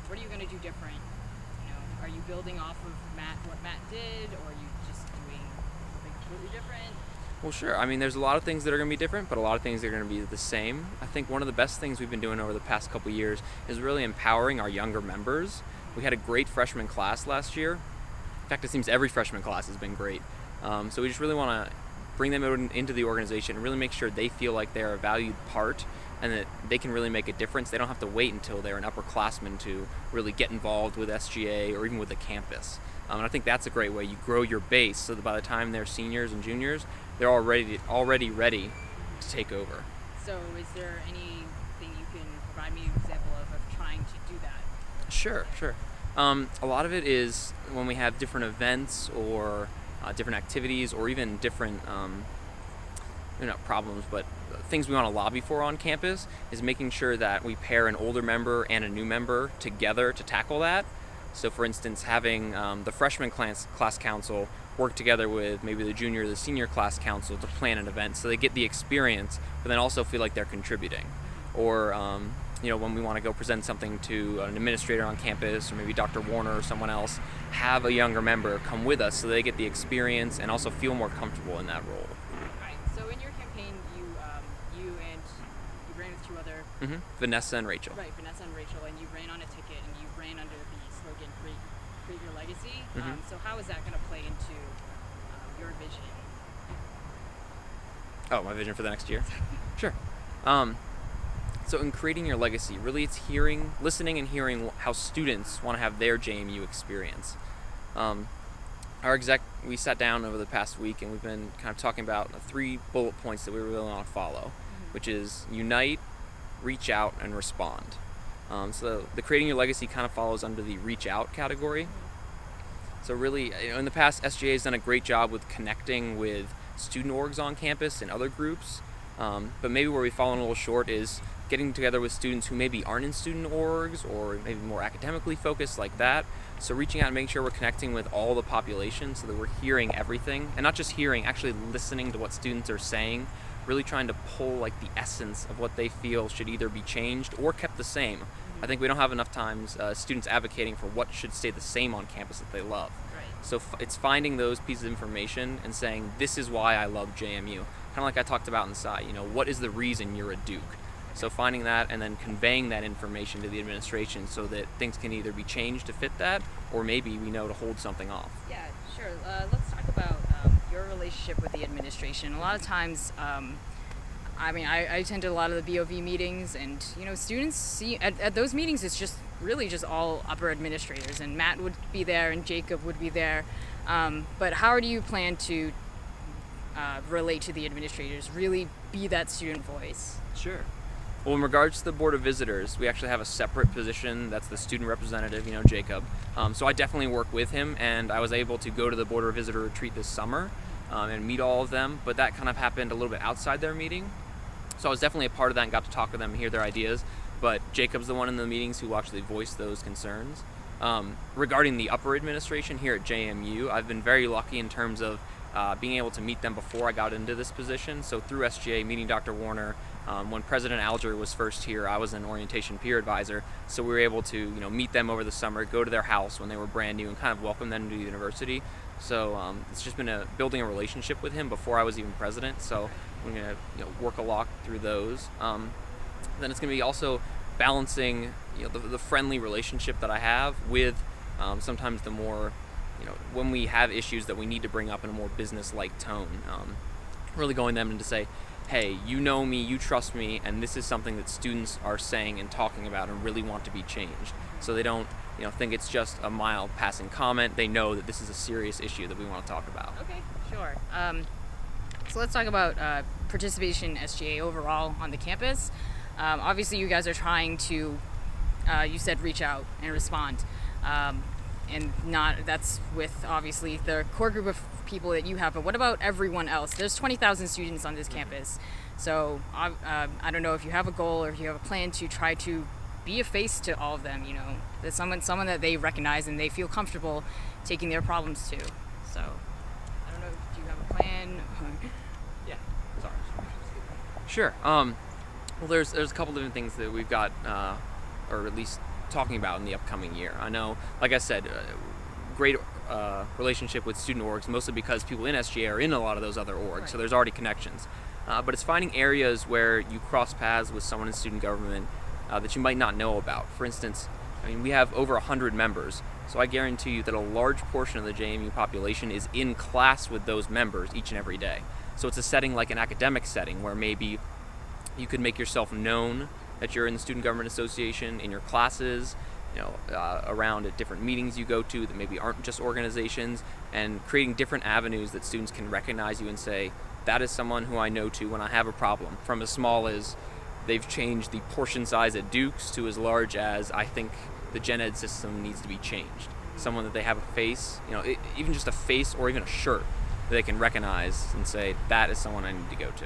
What are you going to do different? Are you building off of what Matt did, or are you just doing something completely different? Well, sure. I mean, there's a lot of things that are going to be different, but a lot of things that are going to be the same. I think one of the best things we've been doing over the past couple years is really empowering our younger members. We had a great freshman class last year. In fact, it seems every freshman class has been great. So we just really want to bring them into the organization and really make sure they feel like they're a valued part and that they can really make a difference. They don't have to wait until they're an upperclassman to really get involved with SGA or even with the campus. And I think that's a great way. You grow your base so that by the time they're seniors and juniors, they're already ready to take over. So is there anything you can provide me an example of trying to do that? Sure. A lot of it is when we have different events or different activities or even different, not problems, but things we want to lobby for on campus is making sure that we pair an older member and a new member together to tackle that. So for instance, having the freshman class council work together with maybe the junior or the senior class council to plan an event so they get the experience, but then also feel like they're contributing. Or when we want to go present something to an administrator on campus or maybe Dr. Warner or someone else, have a younger member come with us so they get the experience and also feel more comfortable in that role. Right. So in your campaign, you ran with two other... Vanessa and Rachel. Right, Vanessa and Rachel, and you ran on a ticket and you ran under the slogan, Create Your Legacy. So how is that going to play into your vision? Oh, my vision for the next year? Sure. So in creating your legacy, really it's listening and hearing how students want to have their JMU experience. We sat down over the past week and we've been kind of talking about 3 bullet points that we really want to follow, which is unite, reach out, and respond. So the creating your legacy kind of follows under the reach out category. So really, in the past, SGA has done a great job with connecting with student orgs on campus and other groups. But maybe where we've fallen a little short is getting together with students who maybe aren't in student orgs or maybe more academically focused like that. So reaching out and making sure we're connecting with all the population so that we're hearing everything, and not just hearing, actually listening to what students are saying, really trying to pull like the essence of what they feel should either be changed or kept the same. I think we don't have enough times students advocating for what should stay the same on campus that they love. Right. So it's finding those pieces of information and saying, this is why I love JMU. Kind of like I talked about in the side, what is the reason you're a Duke? So finding that and then conveying that information to the administration so that things can either be changed to fit that, or maybe we know to hold something off. Yeah, sure. Let's talk about your relationship with the administration. A lot of times, I attended a lot of the BOV meetings, and students see at those meetings it's just really just all upper administrators, and Matt would be there and Jacob would be there. But how do you plan to relate to the administrators, really be that student voice? Sure. Well, in regards to the Board of Visitors, we actually have a separate position that's the student representative, Jacob. So I definitely work with him, and I was able to go to the Board of Visitor retreat this summer and meet all of them, but that kind of happened a little bit outside their meeting. So I was definitely a part of that and got to talk to them and hear their ideas, but Jacob's the one in the meetings who actually voiced those concerns. Regarding the upper administration here at JMU, I've been very lucky in terms of being able to meet them before I got into this position. So through SGA, meeting Dr. Warner, when President Alger was first here, I was an orientation peer advisor, so we were able to meet them over the summer, go to their house when they were brand new, and kind of welcome them to the university. So it's just been building a relationship with him before I was even president. So we're going to work a lot through those. Then it's going to be also balancing the friendly relationship that I have with sometimes the more when we have issues that we need to bring up in a more business-like tone. Really going to them and to say, hey, you know me, you trust me, and this is something that students are saying and talking about and really want to be changed. So they don't think it's just a mild passing comment. They know that this is a serious issue that we want to talk about. Okay, sure. So let's talk about participation SGA overall on the campus. Obviously, you guys are trying to, you said reach out and respond. And that's with obviously the core group of people that you have, but what about everyone else? There's 20,000 students on this campus. So I don't know if you have a goal or if you have a plan to try to be a face to all of them, there's someone that they recognize and they feel comfortable taking their problems to. So I don't know, do you have a plan? Yeah, sorry. Sure. Well, there's a couple different things that we've got, or at least talking about in the upcoming year. I know, like I said, great relationship with student orgs, mostly because people in SGA are in a lot of those other orgs, Right. so there's already connections. But it's finding areas where you cross paths with someone in student government that you might not know about. For instance, I mean, we have over 100 members, so I guarantee you that a large portion of the JMU population is in class with those members each and every day. So it's a setting like an academic setting where maybe you could make yourself known that you're in the Student Government Association in your classes, around at different meetings you go to that maybe aren't just organizations, and creating different avenues that students can recognize you and say, that is someone who I know to when I have a problem, from as small as they've changed the portion size at Duke's to as large as I think the gen ed system needs to be changed. Someone that they have a face, even just a face or even a shirt that they can recognize and say, that is someone I need to go to.